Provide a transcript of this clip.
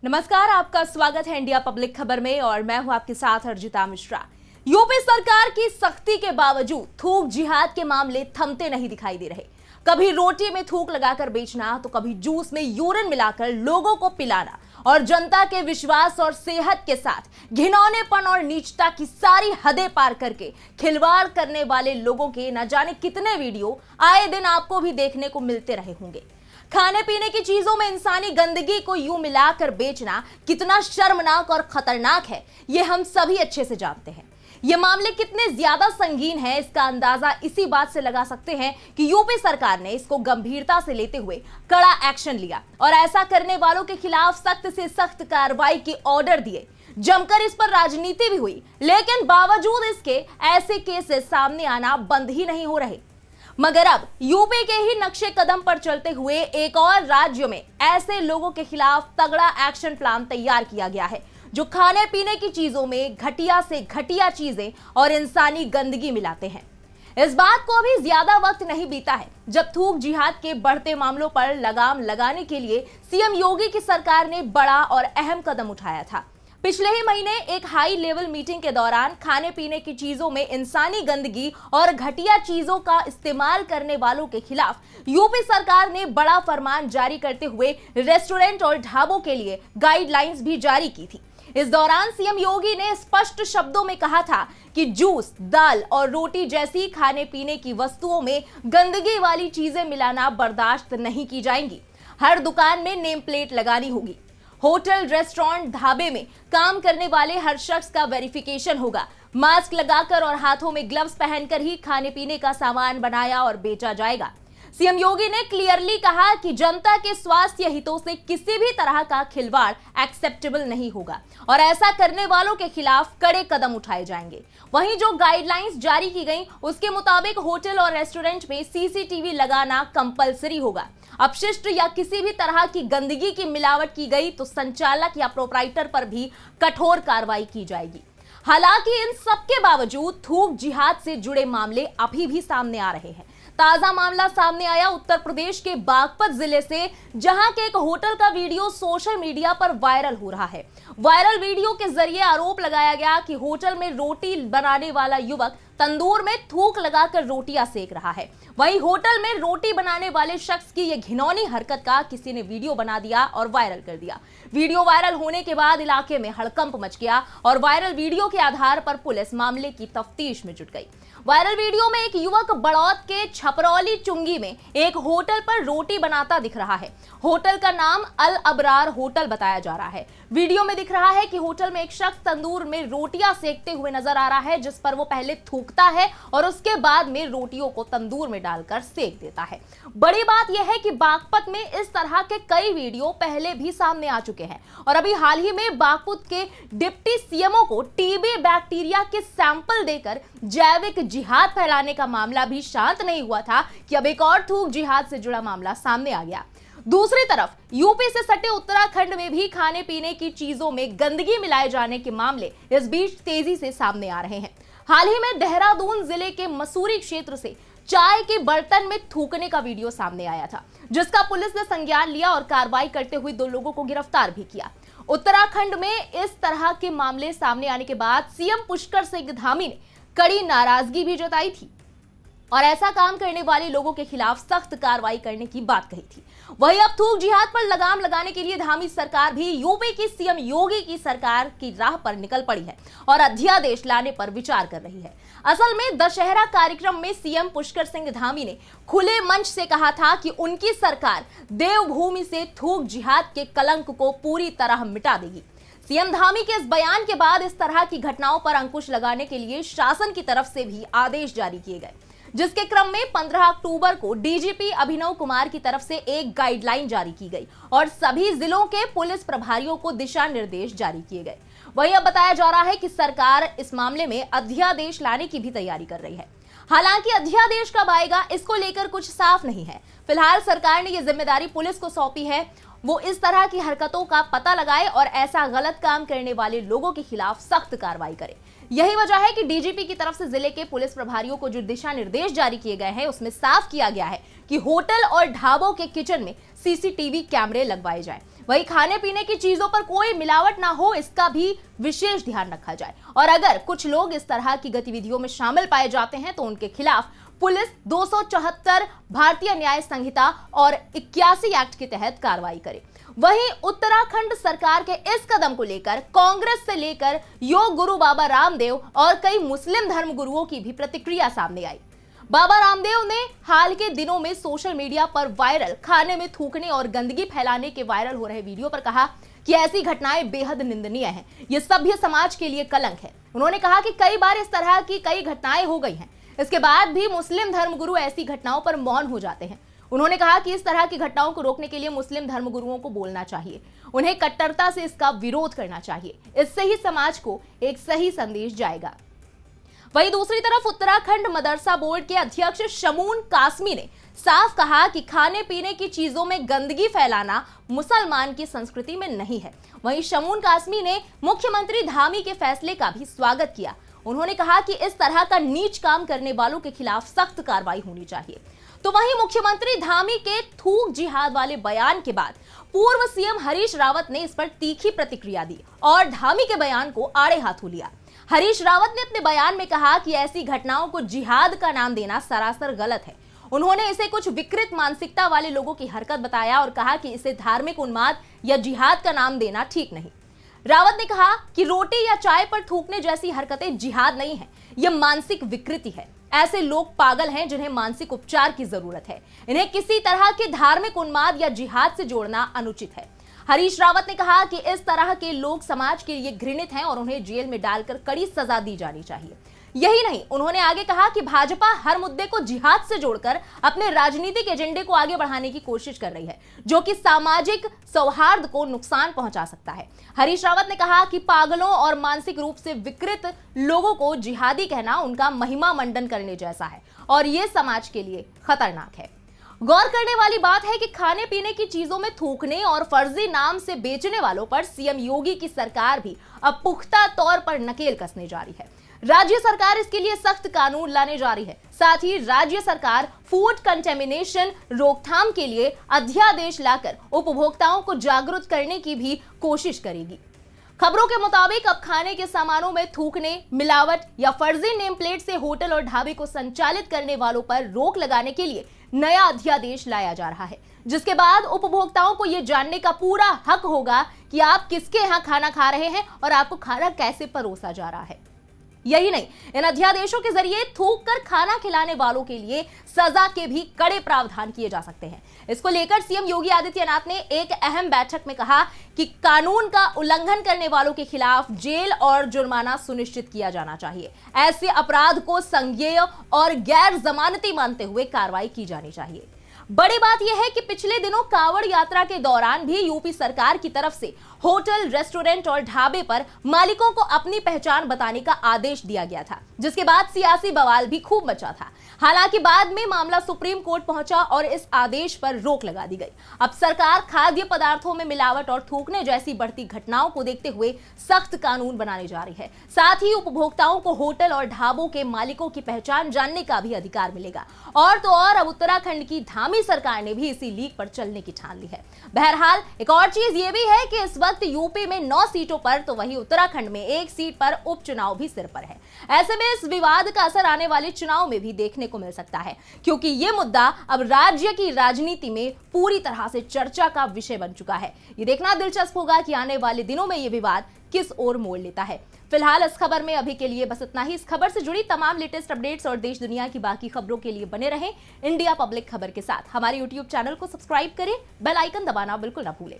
नमस्कार, आपका स्वागत है इंडिया पब्लिक खबर में और मैं हूं आपके साथ अर्जिता मिश्रा। यूपी सरकार की सख्ती के बावजूद थूक जिहाद के मामले थमते नहीं दिखाई दे रहे। कभी रोटी में थूक लगाकर बेचना तो कभी जूस में यूरिन मिलाकर लोगों को पिलाना और जनता के विश्वास और सेहत के साथ घिनौनेपन और नीचता की सारी हदें पार करके खिलवाड़ करने वाले लोगों के न जाने कितने वीडियो आए दिन आपको भी देखने को मिलते रहे होंगे। खाने पीने की चीजों में इंसानी गंदगी को यूं मिलाकर बेचना कितना शर्मनाक और खतरनाक है, ये हम सभी अच्छे से जानते हैं। ये मामले कितने ज्यादा संगीन हैं, इसका अंदाजा इसी बात से लगा सकते हैं कि यूपी सरकार ने इसको गंभीरता से लेते हुए कड़ा एक्शन लिया और ऐसा करने वालों के खिलाफ सख्त से सख्त कार्रवाई के ऑर्डर दिए। जमकर इस पर राजनीति भी हुई, लेकिन बावजूद इसके ऐसे केसेस सामने आना बंद ही नहीं हो रहे। मगर अब यूपी के ही नक्शे कदम पर चलते हुए एक और राज्य में ऐसे लोगों के खिलाफ तगड़ा एक्शन प्लान तैयार किया गया है जो खाने पीने की चीजों में घटिया से घटिया चीजें और इंसानी गंदगी मिलाते हैं। इस बात को अभी ज्यादा वक्त नहीं बीता है जब थूक जिहाद के बढ़ते मामलों पर लगाम लगाने के लिए सीएम योगी की सरकार ने बड़ा और अहम कदम उठाया था। पिछले ही महीने एक हाई लेवल मीटिंग के दौरान खाने पीने की चीजों में इंसानी गंदगी और घटिया चीजों का इस्तेमाल करने वालों के खिलाफ यूपी सरकार ने बड़ा फरमान जारी करते हुए रेस्टोरेंट और ढाबों के लिए गाइडलाइंस भी जारी की थी। इस दौरान सीएम योगी ने स्पष्ट शब्दों में कहा था कि जूस, दाल और रोटी जैसी खाने पीने की वस्तुओं में गंदगी वाली चीजें मिलाना बर्दाश्त नहीं की जाएंगी। हर दुकान में नेम प्लेट लगानी होगी। होटल, रेस्टोरेंट, ढाबे में काम करने वाले हर शख्स का वेरिफिकेशन होगा। मास्क लगाकर और हाथों में ग्लव्स पहनकर ही खाने पीने का सामान बनाया और बेचा जाएगा। सीएम योगी ने क्लियरली कहा कि जनता के स्वास्थ्य हितों से किसी भी तरह का खिलवाड़ एक्सेप्टेबल नहीं होगा और ऐसा करने वालों के खिलाफ कड़े कदम उठाए जाएंगे। वहीं जो गाइडलाइंस जारी की गई उसके मुताबिक होटल और रेस्टोरेंट में सीसीटीवी लगाना कंपलसरी होगा। अपशिष्ट या किसी भी तरह की गंदगी की मिलावट की गई तो संचालक या प्रोपराइटर पर भी कठोर कार्रवाई की जाएगी। हालांकि इन सब के बावजूद थूक जिहाद से जुड़े मामले अभी भी सामने आ रहे हैं। ताजा मामला सामने आया उत्तर प्रदेश के बागपत जिले से, जहां के एक होटल का वीडियो सोशल मीडिया पर वायरल हो रहा है। वायरल वीडियो के जरिए आरोप लगाया गया कि होटल में रोटी बनाने वाला युवक तंदूर में थूक लगाकर रोटियां सेक रहा है। वहीं होटल में रोटी बनाने वाले शख्स की यह घिनौनी हरकत का किसी ने वीडियो बना दिया और वायरल कर दिया। वीडियो वायरल होने के बाद इलाके में हड़कंप मच गया और वायरल वीडियो के आधार पर पुलिस मामले की तफ्तीश में जुट गई। वायरल वीडियो में एक युवक बड़ौद के छपरौली चुंगी में एक होटल पर रोटी बनाता दिख रहा है। होटल का नाम अल अबरार होटल बताया जा रहा है। वीडियो में दिख रहा है कि होटल में एक शख्स तंदूर में रोटियां सेकते हुए नजर आ रहा है, जिस पर वो पहले थूकता है और उसके बाद में रोटियों को तंदूर में डालकर सेक देता है। बड़ी बात यह है कि बागपत में इस तरह के कई वीडियो पहले भी सामने आ चुके हैं और अभी हाल ही में बागपत के डिप्टी सीएमओ को टीबी बैक्टीरिया के सैंपल देकर जैविक जिहाद फैलाने का मामला भी शांत नहीं हुआ था कि अब एक और थूक जिहाद से जुड़ा मामला सामने आ गया। दूसरी तरफ यूपी से सटे उत्तराखंड में भी खाने पीने की चीजों में गंदगी मिलाए जाने के मामले इस बीच तेजी से सामने आ रहे हैं। हाल ही में देहरादून जिले के मसूरी क्षेत्र से चाय के बर्तन में थूकने का वीडियो सामने आया था, जिसका पुलिस ने संज्ञान लिया और कार्रवाई करते हुए 2 लोगों को गिरफ्तार भी किया। उत्तराखंड में इस तरह के मामले सामने आने के बाद सीएम पुष्कर सिंह धामी ने कड़ी नाराजगी भी जताई थी और ऐसा काम करने वाले लोगों के खिलाफ सख्त कार्रवाई करने की बात कही थी। वहीं अब थूक जिहाद पर लगाम लगाने के लिए धामी सरकार भी यूपी की सीएम योगी की सरकार की राह पर निकल पड़ी है और अध्यादेश लाने पर विचार कर रही है। असल में दशहरा कार्यक्रम में सीएम पुष्कर सिंह धामी ने खुले मंच से कहा था कि उनकी सरकार देवभूमि से थूक जिहाद के कलंक को पूरी तरह मिटा देगी। सीएम धामी के इस बयान के बाद इस तरह की घटनाओं पर अंकुश लगाने के लिए शासन की तरफ से भी आदेश जारी किए गए, जिसके क्रम में 15 अक्टूबर को डीजीपी अभिनव कुमार की तरफ से एक गाइडलाइन जारी की गई और सभी जिलों के पुलिस प्रभारियों को दिशा निर्देश जारी किए गए। वहीं अब बताया जा रहा है कि सरकार इस मामले में अध्यादेश लाने की भी तैयारी कर रही है। हालांकि अध्यादेश कब आएगा इसको लेकर कुछ साफ नहीं है। फिलहाल सरकार ने यह जिम्मेदारी पुलिस को सौंपी है, वो इस तरह की हरकतों का पता लगाए और ऐसा गलत काम करने वाले लोगों के खिलाफ सख्त कार्रवाई करे। यही वजह है कि डीजीपी की तरफ से जिले के पुलिस प्रभारियों को जो दिशा निर्देश जारी किए गए हैं उसमें साफ किया गया है कि होटल और ढाबों के किचन में सीसीटीवी कैमरे लगवाए जाएं। वहीं खाने पीने की चीजों पर कोई मिलावट ना हो, इसका भी विशेष ध्यान रखा जाए। और अगर कुछ लोग इस तरह की गतिविधियों में शामिल पाए जाते हैं तो उनके खिलाफ पुलिस 274 भारतीय न्याय संहिता और 81 एक्ट के तहत कार्रवाई करे। वहीं उत्तराखंड सरकार के इस कदम को लेकर कांग्रेस से लेकर योग गुरु बाबा रामदेव और कई मुस्लिम धर्म गुरुओं की भी प्रतिक्रिया सामने आई। बाबा रामदेव ने हाल के दिनों में सोशल मीडिया पर वायरल खाने में थूकने और गंदगी फैलाने के वायरल हो रहे वीडियो पर कहा कि ऐसी घटनाएं बेहद निंदनीय हैं, ये सभ्य समाज के लिए कलंक है। उन्होंने कहा कि कई बार इस तरह की कई घटनाएं हो गई हैं, इसके बाद भी मुस्लिम धर्मगुरु ऐसी घटनाओं पर मौन हो जाते हैं। उन्होंने कहा कि इस तरह की घटनाओं को रोकने के लिए मुस्लिम धर्मगुरुओं को बोलना चाहिए, उन्हें कट्टरता से इसका विरोध करना चाहिए, इससे ही समाज को एक सही संदेश जाएगा। वहीं दूसरी तरफ उत्तराखंड मदरसा बोर्ड के अध्यक्ष शमून कासमी ने साफ कहा कि खाने पीने की चीजों में गंदगी फैलाना मुसलमान की संस्कृति में नहीं है। वहीं शमून कासमी ने मुख्यमंत्री धामी के फैसले का भी स्वागत किया। उन्होंने कहा कि इस तरह का नीच काम करने वालों के खिलाफ सख्त कार्रवाई होनी चाहिए। तो वहीं मुख्यमंत्री धामी के थूक जिहाद वाले बयान के बाद पूर्व सीएम हरीश रावत ने इस पर तीखी प्रतिक्रिया दी और धामी के बयान को आड़े हाथों लिया। हरीश रावत ने अपने बयान में कहा कि ऐसी घटनाओं को जिहाद का नाम देना सरासर गलत है। उन्होंने इसे कुछ विकृत मानसिकता वाले लोगों की हरकत बताया और कहा कि इसे धार्मिक उन्माद या जिहाद का नाम देना ठीक नहीं। रावत ने कहा कि रोटी या चाय पर थूकने जैसी हरकतें जिहाद नहीं है, यह मानसिक विकृति है। ऐसे लोग पागल हैं जिन्हें मानसिक उपचार की जरूरत है। इन्हें किसी तरह के धार्मिक उन्माद या जिहाद से जोड़ना अनुचित है। हरीश रावत ने कहा कि इस तरह के लोग समाज के लिए घृणित हैं और उन्हें जेल में डालकर कड़ी सजा दी जानी चाहिए। यही नहीं, उन्होंने आगे कहा कि भाजपा हर मुद्दे को जिहाद से जोड़कर अपने राजनीतिक एजेंडे को आगे बढ़ाने की कोशिश कर रही है, जो कि सामाजिक सौहार्द को नुकसान पहुंचा सकता है। हरीश रावत ने कहा कि पागलों और मानसिक रूप से विकृत लोगों को जिहादी कहना उनका महिमा मंडन करने जैसा है और ये समाज के लिए खतरनाक है। गौर करने वाली बात है कि खाने पीने की चीजों में थूकने और फर्जी नाम से बेचने वालों पर सीएम योगी की सरकार भी अब पुख्ता तौर पर नकेल कसने जा रही है। राज्य सरकार इसके लिए सख्त कानून लाने जा रही है। साथ ही राज्य सरकार फूड कंटेमिनेशन रोकथाम के लिए अध्यादेश लाकर उपभोक्ताओं को जागरूक करने की भी कोशिश करेगी। खबरों के मुताबिक अब खाने के सामानों में थूकने, मिलावट या फर्जी नेम प्लेट से होटल और ढाबे को संचालित करने वालों पर रोक लगाने के लिए नया अध्यादेश लाया जा रहा है, जिसके बाद उपभोक्ताओं को यह जानने का पूरा हक होगा कि आप किसके यहाँ खाना खा रहे हैं और आपको खाना कैसे परोसा जा रहा है। यही नहीं, इन अध्यादेशों के जरिए थूक कर खाना खिलाने वालों के लिए सजा के भी कड़े प्रावधान किए जा सकते हैं। इसको लेकर सीएम योगी आदित्यनाथ ने एक अहम बैठक में कहा कि कानून का उल्लंघन करने वालों के खिलाफ जेल और जुर्माना सुनिश्चित किया जाना चाहिए। ऐसे अपराध को संज्ञेय और गैर जमानती मानते हुए कार्रवाई की जानी चाहिए। बड़ी बात यह है कि पिछले दिनों कांवड़ यात्रा के दौरान भी यूपी सरकार की तरफ से होटल, रेस्टोरेंट और ढाबे पर मालिकों को अपनी पहचान बताने का आदेश दिया गया था, जिसके बाद सियासी बवाल भी खूब मचा था। हालांकि बाद में मामला सुप्रीम कोर्ट पहुंचा और इस आदेश पर रोक लगा दी गई। अब सरकार खाद्य पदार्थों में मिलावट और थूकने जैसी बढ़ती घटनाओं को देखते हुए सख्त कानून बनाने जा रही है। साथ ही उपभोक्ताओं को होटल और ढाबों के मालिकों की पहचान जानने का भी अधिकार मिलेगा। और तो और अब उत्तराखंड की धामी सरकार ने भी इसी लीक पर चलने की ठान ली है। बहरहाल एक और चीज ये भी है कि इस वक्त यूपी में 9 सीटों पर तो वहीं उत्तराखंड में 1 सीट पर उपचुनाव भी सिर पर है। ऐसे में इस विवाद का असर आने वाले चुनाव में भी देखने को मिल सकता है, क्योंकि ये मुद्दा अब राज्य की राजनीति में पूरी तरह से चर्चा का विषय बन चुका है। ये देखना दिलचस्प होगा कि आने वाले दिनों में ये विवाद किस ओर मोड़ लेता है। फिलहाल इस खबर में अभी के लिए बस इतना ही। इस खबर से जुड़ी तमाम लेटेस्ट अपडेट्स और देश दुनिया की बाकी खबरों के लिए बने रहें इंडिया पब्लिक खबर के साथ। हमारे YouTube चैनल को सब्सक्राइब करें, बेल आइकन दबाना बिल्कुल ना भूलें।